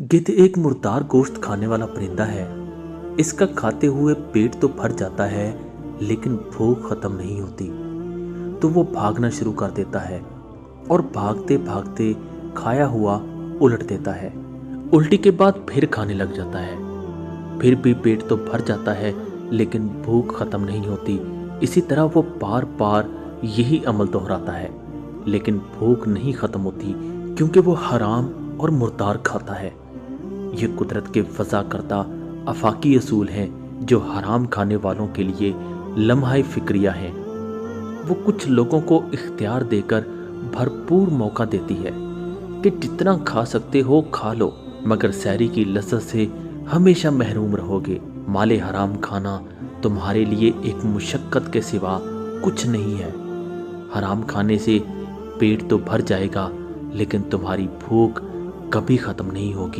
गिद्ध एक मुर्दार गोश्त खाने वाला परिंदा है। इसका खाते हुए पेट तो भर जाता है, लेकिन भूख खत्म नहीं होती। तो वो भागना शुरू कर देता है और भागते भागते खाया हुआ उलट देता है। उल्टी के बाद फिर खाने लग जाता है। फिर भी पेट तो भर जाता है, लेकिन भूख खत्म नहीं होती। इसी तरह वो बार बार यही अमल दोहराता है, लेकिन भूख नहीं खत्म होती, क्योंकि वो हराम और मुर्दार खाता है। ये कुदरत के वज़ा करदा आफाकी असूल हैं, जो हराम खाने वालों के लिए लम्हा फिक्रिया हैं। वो कुछ लोगों को इख्तियार देकर भरपूर मौका देती है कि जितना खा सकते हो खा लो, मगर सहरी की लज्जत से हमेशा महरूम रहोगे। माले हराम खाना तुम्हारे लिए एक मुशक्क़त के सिवा कुछ नहीं है। हराम खाने से पेट तो भर जाएगा, लेकिन तुम्हारी भूख कभी ख़त्म नहीं होगी।